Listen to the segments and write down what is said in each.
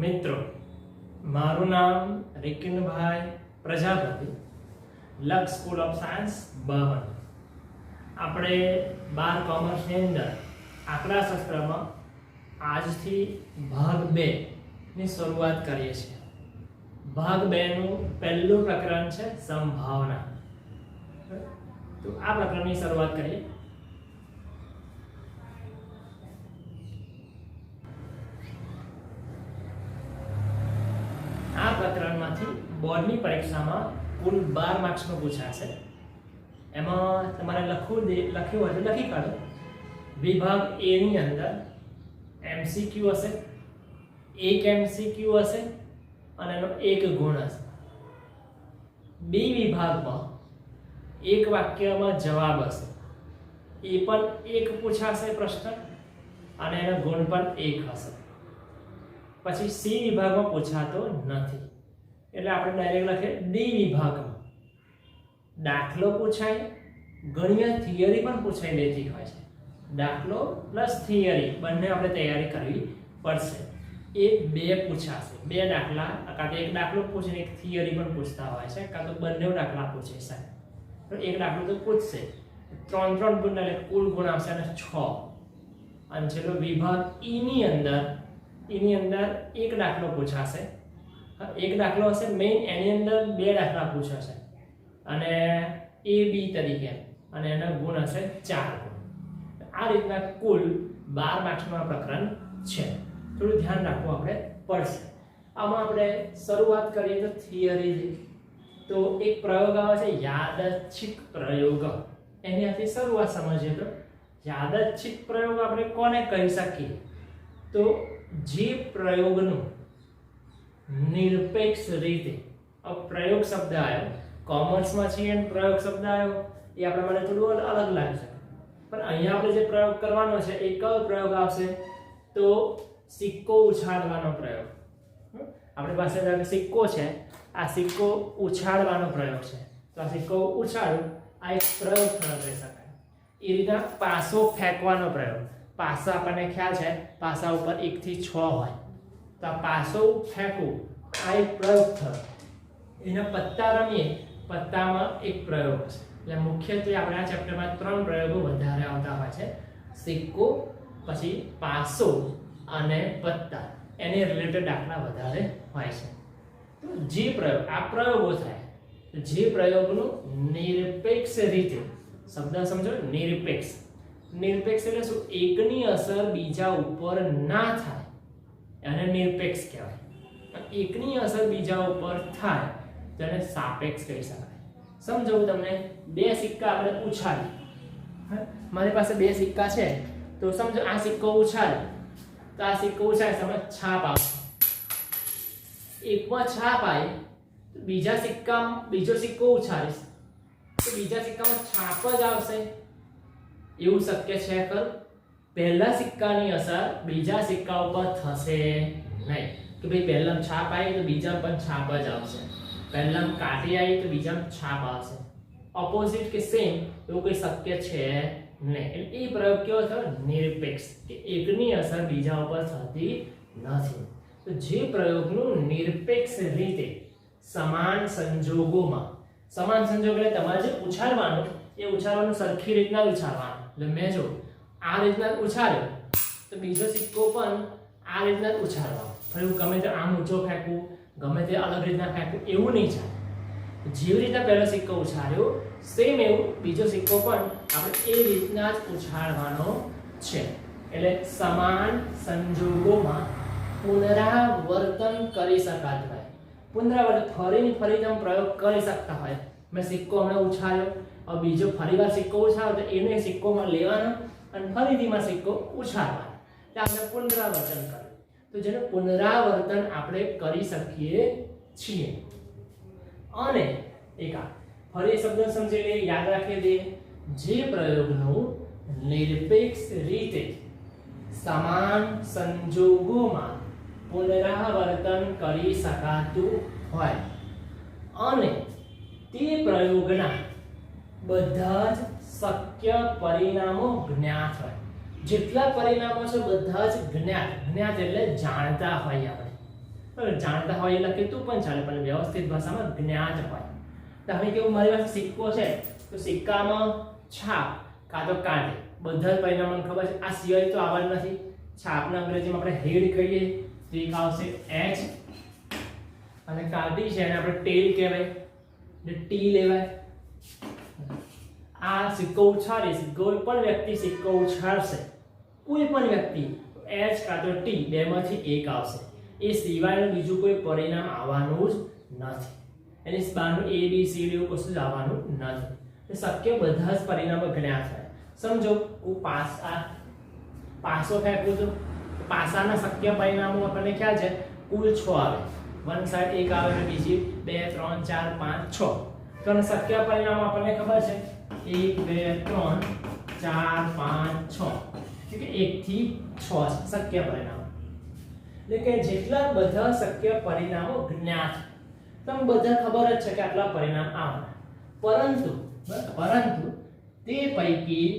મિત્રો, મારું નામ રિકિનભાઈ પ્રજાપતિ, લક્ષ સ્કૂલ ઓફ સાયન્સ બાવન. આપણે 12 કોમર્સની અંદર આંકડાશાસ્ત્રમાં આજથી ભાગ 2 ની શરૂઆત કરીએ છીએ. ભાગ 2 નું પહેલું પ્રકરણ છે સંભાવના. તો આ પ્રકરણની શરૂઆત કરીએ. આ પ્રકરણમાંથી બોર્ડની પરીક્ષામાં કુલ 12 માર્ક્સનું પૂછાશે. એમાં તમારે લખ્યું હોય તો લખી કાઢો. વિભાગ A ની અંદર MCQ હશે, એક MCQ હશે અને એનો એક ગુણ હશે. B વિભાગમાં એક વાક્યમાં જવાબ હશે, એ પણ એક પૂછાશે પ્રશ્ન અને એનો ગુણ પણ એક હશે. પછી C વિભાગમાં પૂછાતો નથી, એટલે આપણે ડાયરેક્ટ લખીએ D વિભાગમાં દાખલો પૂછાય, ગણ્ય થિયરી પણ પૂછાઈ લેતી હોય છે. દાખલો પ્લસ થિયરી બંને આપણે તૈયારી કરવી પડશે. એ 2 પૂછાશે, 2 દાખલા, કાં તો એક દાખલો પૂછીને એક થિયરી પણ પૂછતા હોય છે, કાં તો બંને દાખલા પૂછે સાહેબ. તો એક દાખલો તો પૂછશે, 3 ગુણ એટલે કુલ ગુણ આવશે અને 6. અને છેલ્લો વિભાગ E ની અંદર એક દાખલો પૂછાશે. એક દાખલો હશે મેઇન, એની અંદર 2 દાખલા પૂછાશે અને A B તરીકે, અને એના ગુણ હશે 4 ગુણ. આ રીતના કુલ 12 માર્ક્સનું આ પ્રકરણ છે. થોડું ધ્યાન રાખવું આપણે પડશે. આમાં આપણે શરૂઆત કરીએ તો થિયરી. તો એક પ્રયોગ આવે છે યાદચ્છિક પ્રયોગ. એની આથી શરૂઆત સમજીએ તો યાદચ્છિક પ્રયોગ આપણે કોને કહી શકીએ? તો જે પ્રયોગનું નિરપેક્ષ રીતે, પ્રયોગ શબ્દ આવ્યો, કોમર્સમાં છીએ અને પ્રયોગ શબ્દ આવ્યો, એ આપણા માટે થોડું અલગ લાગશે. પણ અહીંયા આપણે જે પ્રયોગ કરવાનો છે એ કયો પ્રયોગ આવશે? તો સિક્કો ઉછાળવાનો પ્રયોગ. આપણી પાસે સિક્કો છે, આ સિક્કો ઉછાળવાનો પ્રયોગ છે. તો આ સિક્કો ઉછાળો, આ એક પ્રયોગ કહી શકાય. એ રીતના પાસો ફેંકવાનો પ્રયોગ. પાસા આપણને ખ્યાલ છે, પાસા ઉપર 1 થી 6 હોય. તો આ પાસો ફેંકવું, આ એક પ્રયોગ થયો. એના પત્તા રમીએ, પત્તામાં એક પ્રયોગ છે. એટલે મુખ્યત્વે આપણે આ ચેપ્ટરમાં 3 પ્રયોગો વધારે આવતા હોય છે: સિક્કો, પછી પાસો અને પત્તા. એની રિલેટેડ દાખલા વધારે હોય છે. તો જે પ્રયોગ, આ પ્રયોગો થાય, જે પ્રયોગનું નિરપેક્ષ રીતે, શબ્દ સમજો, નિરપેક્ષ. નિરપેક્ષ એટલે શું? એકની અસર બીજા ઉપર ના થાય, એને નિરપેક્ષ કહેવાય. એકની અસર બીજા ઉપર થાય તેને સાપેક્ષ કહી શકાય. સમજો તમને 2 સિક્કા આપણે ઉછાળી, મારી પાસે 2 સિક્કા છે, તો સમજો આ સિક્કો ઉછાળે, તો આ સિક્કો ઉછાળે, તમે છાપ આવશે. એકમાં છાપ આવી, તો બીજો સિક્કો ઉછાળીશ, તો બીજા સિક્કામાં છાપ જ આવશે. એવું શક્ય છે ખરું? પહેલા સિક્કાની અસર બીજા સિક્કા ઉપર થશે નહીં. કે ભાઈ પહેલામાં છાપ આવી તો બીજામાં પણ છાપ જ આવશે, પહેલામાં કાટી આવી તો બીજામાં છાપ આવશે. ઓપોઝિટ કે સેમ એવું કોઈ શક્ય છે નહીં. એટલે એ પ્રયોગ કેવો થયો? નિરપેક્ષ, કે એકની અસર બીજા ઉપર થતી નથી. તો જે પ્રયોગનું નિરપેક્ષ રીતે સમાન સંજોગોમાં, સમાન સંજોગ એટલે તમારે જે ઉછાળવાનું, એ ઉછાળવાનું સરખી રીતના ઉછાળવાનું. એટલે મેં જો આ રીતના ઉછાળ્યો, તો બીજો સિક્કો પણ આ રીતના જ ઉછાળવાનો. ફરી ગમે તે આમ ઊંચો ફેંકવું, ગમે તે અલગ રીતના ફેંકવું, એવું નહીં ચાલે. જેવી રીતના પહેલો સિક્કો ઉછાળ્યો, સેમ એવું બીજો સિક્કો પણ આપણે એ રીતના જ ઉછાળવાનો છે. એટલે સમાન સંજોગોમાં પુનરાવર્તન કરી શકાતું હોય. પુનરાવર્તન, ફરી તમે પ્રયોગ કરી શકતા હોય. મેં સિક્કો હમણાં ઉછાળ્યો, હવે બીજો ફરીવાર સિક્કો ઉછાળો, તો એને સિક્કોમાં લેવાનો અને ફરીથી માં સિક્કો ઉછાળવાનો. એટલે આપણે પુનરાવર્તન કર્યું. તો જેનું પુનરાવર્તન આપણે કરી શકીએ છીએ. અને ફરી શબ્દ સમજી લઈએ, યાદ રાખી દઈએ. જે પ્રયોગનું નિરપેક્ષ રીતે સમાન સંજોગોમાં પુનરાવર્તન કરી શકાતું હોય અને તે પ્રયોગના બધા જ શક્ય પરિણામો જ્ઞાત હોય. જેટલા પરિણામો છે બધા જ જ્ઞાત એટલે જાણતા હોય આપણે. જાણતા હોય એ લખે તો પણ ચાલે, પણ વ્યવસ્થિત ભાષામાં જ્ઞાત હોય. તો હવે કેવું, મારી પાસે સિક્કો છે તો સિક્કામાં છાપ કાં તો કાંઠે બધા જ પરિણામોને ખબર છે. આ સિવાય તો આવવાનું નથી. છાપના અંગ્રેજીમાં આપણે હેડ કહીએ તો એક આવશે એચ, અને કાંટી છે એને આપણે ટેલ કહેવાય એટલે ટી લેવાય. આ સિક્કો ઉછાળીશ, કોઈ પણ વ્યક્તિ સિક્કો ઉછાળશે, કોઈ પણ વ્યક્તિ, એચ કાં તો ટી બેમાંથી એક આવશે. એ સિવાયનું બીજું કોઈ પરિણામ આવવાનું જ નથી. એની બહારનું એ બી સી ડી એવું કશું જ આવવાનું નથી. શક્ય બધા જ પરિણામો જ્ઞાત થાય. સમજો હું પાસો ફેંકું છું, પાસાના શક્ય પરિણામો આપણને ખ્યાલ છે, કુલ 6 આવે. વન સાઈડ એક આવે અને બીજી 2 3 4 5 6. તો શક્ય પરિણામો આપણને ખબર છે 1 2 3 4 5 6. એટલે કે 1 થી 6 શક્ય પરિણામો. એટલે કે જેટલા બધા શક્ય પરિણામો જ્ઞાત, તમને બધા ખબર જ છે કે આટલા પરિણામ આવવાના. પરંતુ તે પૈકી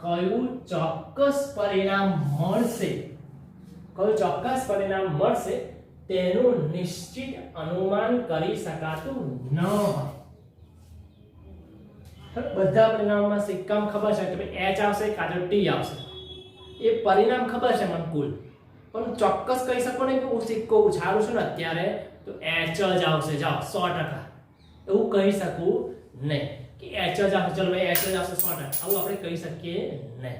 કયું ચોક્કસ પરિણામ મળશે તેનું નિશ્ચિત અનુમાન કરી શકાતું ન હોય. બધા પરિણામોમાં સિક્કામાં ખબર છે કે એચ આવશે કાં તો ટી આવશે, એ પરિણામ ખબર છે મને કુલ, પણ ચોક્કસ કહી શકો ને કે હું સિક્કો ઉછાળું છું ને અત્યારે તો એચ જ આવશે, જાઓ 100%, એવું કહી શકું નહીં કે એચ જ આવશે, ચલો ભાઈ એચ જ આવશે 100%, આવું આપણે કહી શકીએ નહીં.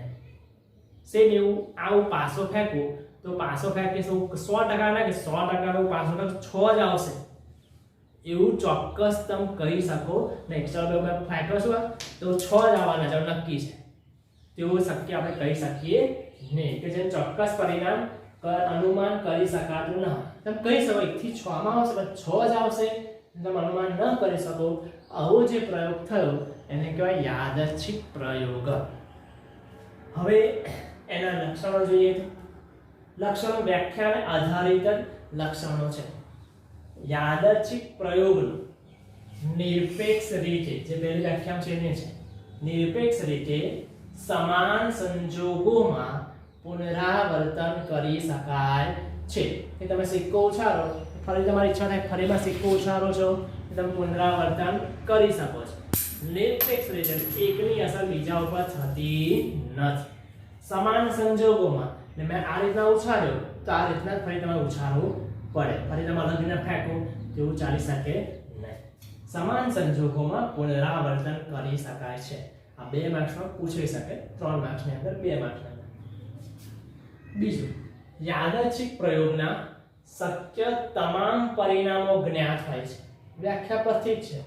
સેમ એવું આવું પાસો ફેંકું તો પાસો ફેંકીશ 100% ના કે 100% નું પાસો ફેંક 6 જ આવશે, એવું ચોક્કસ તમે કહી શકો નહીં. ચલો ભાઈ ફેંક્યો છું તો 6 જ આવવાના છે, નક્કી છે, તેવું શક્ય આપણે કહી શકીએ નહીં. કે જે ચોક્કસ પરિણામ અનુમાન કરી શકાતું ન હોય. તમે કહી શકો 1 થી 6 માં આવશે, પણ 6 જ આવશે, તમે અનુમાન ન કરી શકો. આવો જે પ્રયોગ થયો એને કહેવાય યાદચ્છિક પ્રયોગ. હવે એના લક્ષણો જોઈએ. લક્ષણો વ્યાખ્યાને આધારિત લક્ષણો છે. યાદચ્છિક પ્રયોગનું નિરપેક્ષ રીતે, જે પહેલી વ્યાખ્યા છે એને છે, નિરપેક્ષ રીતે સમાન સંજોગોમાં પુનરાવર્તન કરી શકાય છે. કે તમે સિક્કો ઉછાળો, ફરી તમારી ઈચ્છા થાય ફરીમાં સિક્કો ઉછાળો છો, તમે પુનરાવર્તન કરી શકો છો. નિરપેક્ષ રીતે એકની અસર બીજા ઉપર થતી નથી. સમાન સંજોગોમાં, મેં આ રીતના ઉછાળ્યો તો આ રીતના ફરી તમારે ઉછાળવું પડે, ફરી તમે અલગ રીતના ફેંકો તેવું ચાલી શકે નહીં. સમાન સંજોગોમાં પુનરાવર્તન કરી શકાય છે. આ 2 માર્ક્સમાં પૂછાઈ શકે, 3 માર્ક્સની અંદર, 2 માર્ક્સની અંદર. બીજું, યાદચ્છિક પ્રયોગના શક્ય તમામ પરિણામો જ્ઞાત હોય છે. વ્યાખ્યા પરથી જ છે,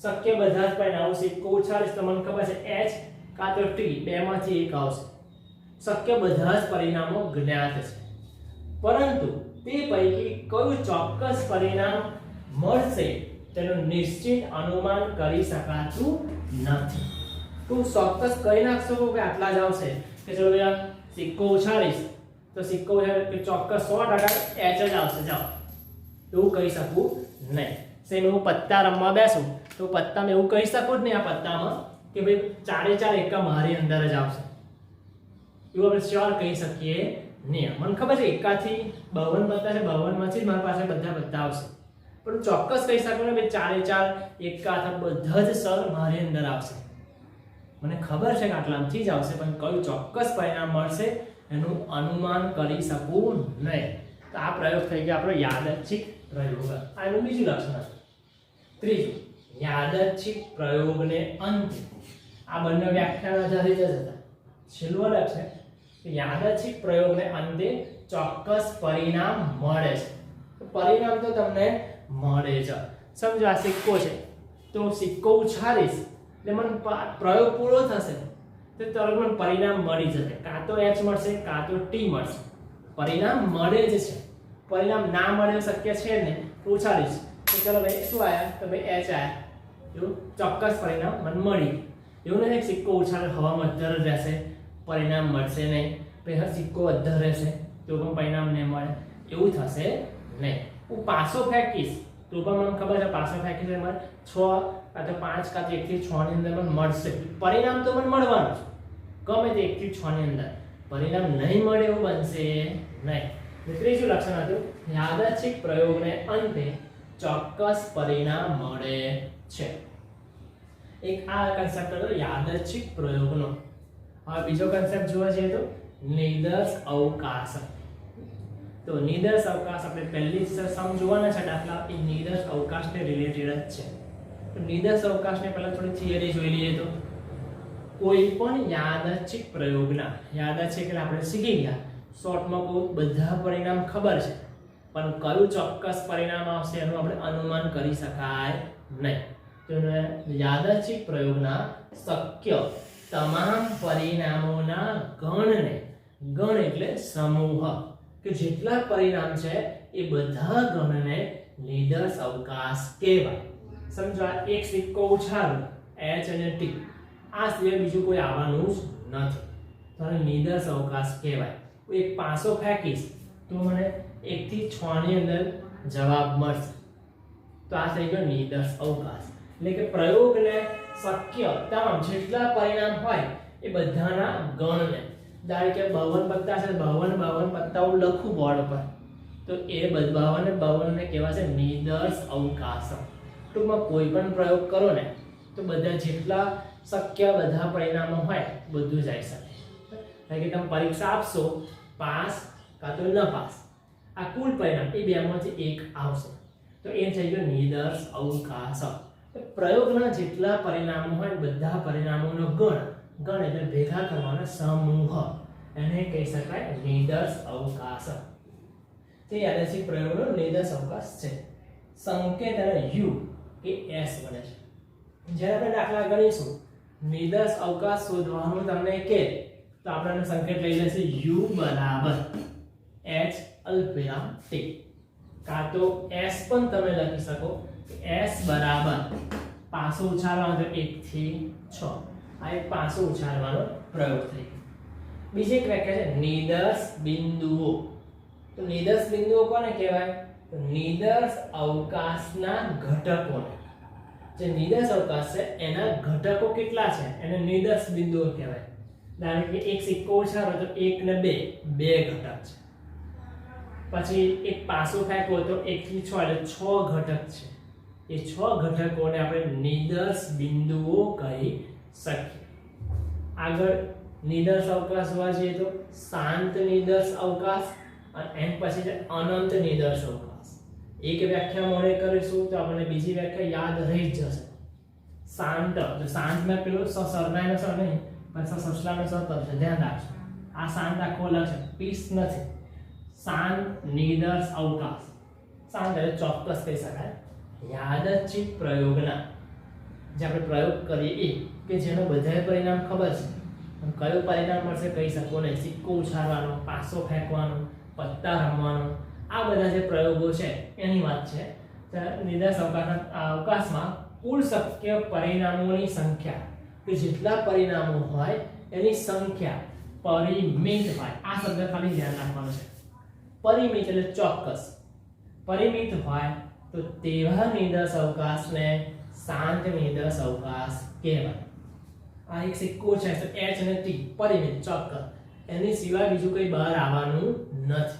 શક્ય બધા જ પરિણામો. સિક્કો ઉછાળીશ તો મને ખબર છે એચ કાં તો ટી બેમાંથી એક આવશે. શક્ય બધા જ પરિણામો જ્ઞાત છે, પરંતુ તે પૈકી કયું ચોક્કસ પરિણામ મળશે તેનું નિશ્ચિત અનુમાન કરી શકાતું નથી. તો ચોક્કસ કહી નાખશો કે આટલા જ આવશે, કે ચલો ભાઈ સિક્કો ઉછાળીશ તો સિક્કો કે ચોક્કસ 100% એચ જ આવશે, જાઓ, એવું કહી શકું નહીં. સેમ હું પત્તા રમવા બેસું તો પત્તામાં એવું કહી શકું જ નહીં આ પત્તામાં કે ભાઈ 4 એકા મારી અંદર જ આવશે, એવું આપણે શ્યોર કહી શકીએ નહીં. મને ખબર છે એકાથી 52 પત્તા છે, 52 માંથી જ મારી પાસે બધા પત્તા આવશે, પણ ચોક્કસ કહી શકું ને ભાઈ 4 એકા અથવા બધા જ સર મારી અંદર આવશે. મને ખબર છે કે આટલામાંથી જ આવશે, પણ કયું ચોક્કસ પરિણામ મળશે એનું અનુમાન કરી શકું નહીં. તો આ પ્રયોગ થઈ ગયો આપણો યાદચ્છિક પ્રયોગ. આ એનું બીજું લક્ષણ છે. ત્રીજું, યાદચ્છિક પ્રયોગને અંતે, આ બંને વ્યાખ્યાન આધારિત જ હતા. છેલ્લું અલગ છે કે યાદચ્છિક પ્રયોગને અંતે ચોક્કસ પરિણામ મળે છે. તો પરિણામ તો તમને મળે જ. સમજો આ સિક્કો છે તો સિક્કો ઉછાળીશ એટલે મને પ્રયોગ પૂરો થશે તો તરત મને પરિણામ મળી જશે. કાં તો એચ મળશે કાં તો ટી મળશે, પરિણામ મળે જ છે. પરિણામ ના મળે શક્ય છે ને, ઉછાળીશ તો ચલો ભાઈ શું આયા તો ભાઈ એચ આયા, એવું ચોક્કસ પરિણામ મને મળી. એવું નથી કે સિક્કો ઉછાળે હવામાં અદ્ધર જ રહેશે, પરિણામ મળશે નહીં, પછી સિક્કો અદ્ધર રહેશે તો પણ પરિણામ નહીં મળે, એવું થશે નહીં. હું પાસો ફેંકીશ તો પણ મને ખબર છે પાસો ફેંકીશ મને 6 કાં તો 5 કાં તો 1 થી 6 ની અંદર મને મળશે, પરિણામ તો મને મળવાનું છે ગમે તે 1 થી 6 ની અંદર. પરિણામ નહીં મળે એવું બનશે નહીં. ત્રીજું લક્ષણ હતું યાદચ્છિક પ્રયોગને અંતે ચોક્કસ પરિણામ મળે છે. એક આ કન્સેપ્ટ હતો યાદચ્છિક પ્રયોગનો. હવે બીજો કન્સેપ્ટ જોવા જઈએ તો નિદર્શ અવકાશ. તો નિદર્શ અવકાશ આપણે પહેલી સમ જોવાના છે દાખલા એ નિદર્શ અવકાશને રિલેટેડ જ છે. તો નિદર્શ અવકાશને પહેલા થોડી થિયરી જોઈ લઈએ. તો કોઈ પણ યાદચ્છિક પ્રયોગના યાદચ્છિક એટલે આપણે શીખી ગયા શોર્ટમાં કહું બધા પરિણામ ખબર છે પણ કયું ચોક્કસ પરિણામ આવશે એનું આપણે અનુમાન કરી શકાય નહીં. તો યાદચ્છિક પ્રયોગના શક્ય તમામ પરિણામોના ગણને ગણ એટલે સમૂહ કે જેટલા પરિણામ છે એ બધા ગણને નિદર્શ અવકાશ કહેવાય. સમજો આ એક સિક્કો ઉછાળો h અને t આ સિવાય બીજું કોઈ આવવાનું જ નથી તો આને નિદર્શ અવકાશ કહેવાય. હું એક પાસો ફેંકીશ તો મને 1 થી 6 ની અંદર જવાબ મળશે તો આ થઈ ગયો નિદર્શ અવકાશ. એટલે કે પ્રયોગને શક્ય તમામ જેટલા પરિણામ હોય એ બધાના ગણને ધારો કે 52 પત્તા છે 52 પત્તાઓ લખું બોર્ડ પર તો એ 52 ને કહેવાશે નિદર્શ અવકાશ. ટૂંકમાં કોઈ પણ પ્રયોગ કરો ને તો બધા જેટલા શક્ય બધા પરિણામો હોય બધું જ આવી શકે. એટલે કે તમે પરીક્ષા આપશો પાસ કાં તો ન પાસ આ કુલ પરિણામ એ બેમાંથી એક આવશે તો એ થઈ ગયો નિદર્શ અવકાશ. પ્રયોગના જેટલા પરિણામો હોય બધા પરિણામોનો ગણ એટલે ભેગા કરવાના સમૂહ એને કહી શકાય નિદર્શ અવકાશ. તે યાદચ્છિક પ્રયોગનો નિદર્શ અવકાશ છે. સંકેત અને u કે s બને છે. જ્યારે આપણે દાખલા ગણીશું નિદર્શ અવકાશ શોધવાનું તમને કહે તો આપણે સંકેત લઈ લેશું u બરાબર h અલ્પવિરામ t કાં તો s પણ તમે લખી શકો s બરાબર પાસો ઉછાળવાનો તો 1 થી 6 આ એક પાસો ઉછાળવાનો પ્રયોગ થઈ ગયો. બીજી એક વ્યાખ્યા છે નિદર્શ બિંદુઓ. તો નિદર્શ બિંદુઓ કોને કહેવાય? તો નિદર્શ અવકાશના ઘટકોને. જે નિદર્શ અવકાશ છે એના ઘટકો કેટલા છે એને નિદર્શ બિંદુઓ કહેવાય. ધારો કે એક સિક્કો ઉછાળો તો 1 ને 2 બે ઘટક છે. પછી એક પાસો ફેંકવો તો 1 થી 6 એટલે 6 ઘટક છે. એ 6 ઘટકોને આપણે નિદર્શ બિંદુઓ કહી શકીએ. આગળ નિદર્શ અવકાશ જોવા જઈએ તો શાંત નિદર્શ અવકાશ અને એમ પછી છે અનંત નિદર્શ અવકાશ. એક વ્યાખ્યા મોડે કરીશું તો આપણને બીજી વ્યાખ્યા યાદ રહી જ જશે. શાંત જો શાંતમાં પેલું સરનાઈનો સર નહીં પણ સસલાનો સર કરશે ધ્યાન રાખજો. આ શાંત આખો અલગ છે પીસ નથી. શાંત નિદર્શ અવકાશ શાંત એટલે ચોક્કસ કહી શકાય યાદચ્છિક પ્રયોગના જે આપણે પ્રયોગ કરીએ એ કે જેનો બધાય પરિણામ ખબર છે પણ કયું પરિણામ મળશે કહી શકો નહીં. સિક્કો ઉછાળવાનો પાસો ફેંકવાનો પત્તા રમવાનો આ બધા જે પ્રયોગો છે એની વાત છે. નિદર્શ અવકાશમાં કુલ શક્ય પરિણામોની સંખ્યા કે જેટલા પરિણામો હોય એની સંખ્યા પરિમિત હોય. આ શબ્દ ખાલી ધ્યાન રાખવાનો છે. પરિમિત એટલે ચોક્કસ. પરિમિત હોય તો તેવા નિદર્શ અવકાશને શાંત નિદર્શ અવકાશ કહેવાય. આ એક સિક્કો છે તો h અને t પરિમિત ચોક્કસ એની સિવાય બીજું કંઈ બહાર આવવાનું નથી.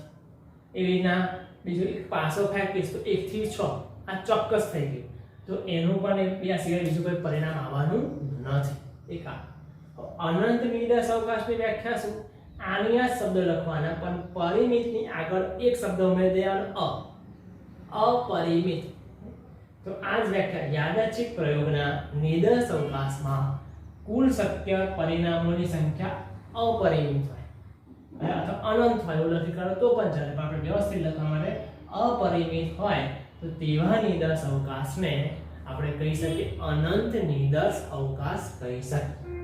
એવી રીતના બીજું એક પાસો ફેંકીશ તો 1 થી 6 આ ચોક્કસ થઈ ગયું તો એનું પણ એ સિવાય બીજું કોઈ પરિણામ આવવાનું નથી. એક અનંત નિદર્શ અવકાશની વ્યાખ્યા શું? આની આ શબ્દ લખવાના પણ પરિમિતની આગળ એક શબ્દ ઉમેરી દેવાનો અપરિમિત. તો આ જ વ્યાખ્યા યાદચ્છિક પ્રયોગના નિદર્શ અવકાશમાં કુલ શક્ય પરિણામોની સંખ્યા અપરિમિત હોય અથવા અનંત હોય એવું લખી કાઢો તો પણ ચાલે. આપણે વ્યવસ્થિત લખવા માટે અપરિમિત હોય તો તેવા નિદર્શ અવકાશને આપણે કહી શકીએ અનંત નિદર્શ અવકાશ કહી શકીએ.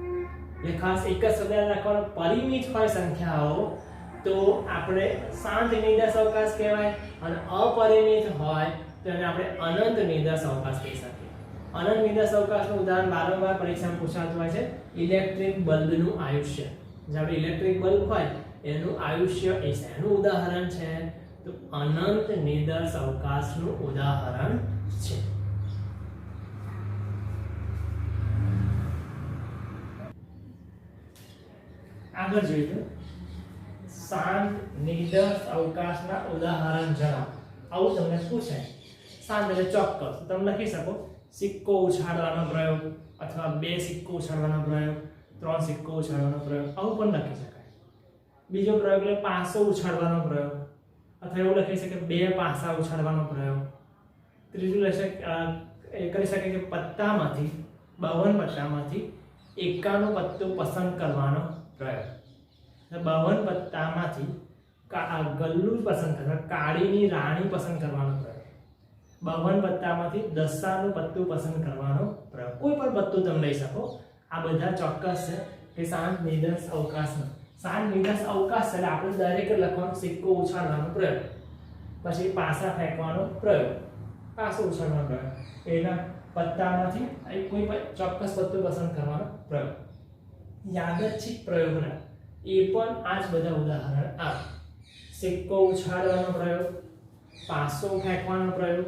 એટલે ખાસ એક જ શબ્દ રાખવાનો પરિમિત હોય સંખ્યાઓ તો આપણે શાંત નિદર્શ અવકાશ કહેવાય અને અપરિમિત હોય તો એને આપણે અનંત નિદર્શ અવકાશ કહી શકીએ. અનંત નિદર્શ અવકાશનું ઉદાહરણ વારંવાર પરીક્ષામાં પૂછાતું હોય છે ઇલેક્ટ્રિક બલ્બનું આયુષ્ય. જે આપણે ઇલેક્ટ્રિક બલ્બ હોય એનું આયુષ્ય એ છે એનું ઉદાહરણ છે તો અનંત નિદર્શ અવકાશનું ઉદાહરણ છે. આગળ જોઈએ શાંત નિર્દોષ અવકાશના ઉદાહરણ જણાવો. આવું તમને પૂછાય. શાંત એટલે ચોક્કસ. તમે લખી શકો સિક્કો ઉછાળવાનો પ્રયોગ, અથવા 2 સિક્કો ઉછાળવાનો પ્રયોગ, 3 સિક્કો ઉછાળવાનો પ્રયોગ, આવું પણ લખી શકાય. બીજો પ્રયોગ એટલે પાસો ઉછાળવાનો પ્રયોગ, અથવા એવું લખી શકે 2 પાસા ઉછાળવાનો પ્રયોગ. ત્રીજું કરી શકે કે પત્તામાંથી 52 પત્તામાંથી 51 પત્તું પસંદ કરવાનો પ્રયોગ. 52 પત્તામાંથી ગલ્લું પસંદ કરવા, કાળીની રાણી પસંદ કરવાનો પ્રયોગ. 52 પત્તામાંથી દસાનું પત્તું પસંદ કરવાનો પ્રયોગ. કોઈ પણ પત્તું તમે લઈ શકો. આ બધા ચોક્કસ છે કે શાંત નિર્દોષ અવકાશનો. શાંત નિર્દોષ અવકાશ એટલે આપણે ડાયરેક્ટ લખવાનો સિક્કો ઉછાળવાનો પ્રયોગ, પછી પાસા ફેંકવાનો પ્રયોગ, પાસો ઉછાળવાનો પ્રયોગ, એના પત્તામાંથી કોઈ પણ ચોક્કસ પત્તું પસંદ કરવાનો પ્રયોગ. યાદચ્છિક પ્રયોગના એ પણ આ જ બધા ઉદાહરણ આપે. સિક્કો ઉછાળવાનો પ્રયોગ, પાસો ફેંકવાનો પ્રયોગ,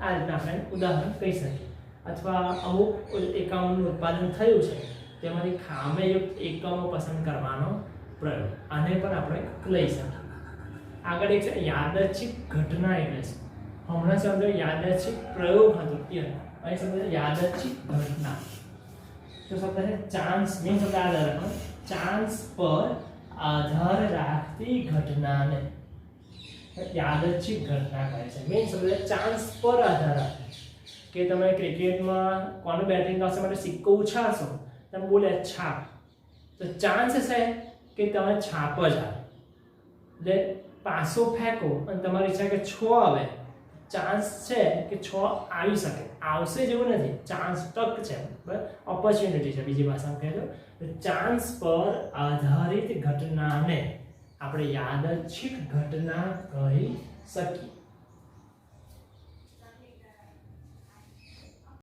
આ રીતના આપણે ઉદાહરણ કહી શકીએ. અથવા અમુક એકમોનું ઉત્પાદન થયું છે તેમાંથી ખામીયુક્ત એકમો પસંદ કરવાનો પ્રયોગ, આને પણ આપણે લઈ શકીએ. આગળ એક છે યાદચ્છિક ઘટના. એટલે હમણાં શબ્દ યાદચ્છિક પ્રયોગ હતો, અહીં શબ્દ યાદચ્છિક ઘટના. તો શબ્દ છે ચાન્સ. મેં શબ્દ આધાર રાખો, ચાન્સ પર આધાર રાખતી ઘટનાને યાદચ્છિક ઘટના કહે છે. મેન શબ્દ ચાન્સ પર આધાર રાખે કે તમે ક્રિકેટમાં કોનું બેટિંગ આવશે માટે સિક્કો ઉછાળશો, તમે બોલ્યા છાપ, તો ચાન્સ છે કે તમે છાપ જ આવે. એટલે પાસો ફેંકો અને તમારી ઈચ્છા કે 6 આવે, ચાન્સ છે કે 6 આવી શકે. આવશે જેવું નથી, ચાન્સ તક છે, બરાબર, ઓપોર્ચ્યુનિટી છે બીજી ભાષામાં કહેજો. ચાન્સ પર આધારિત ઘટનાને આપણે યાદચ્છિક ઘટના કહી શકીએ.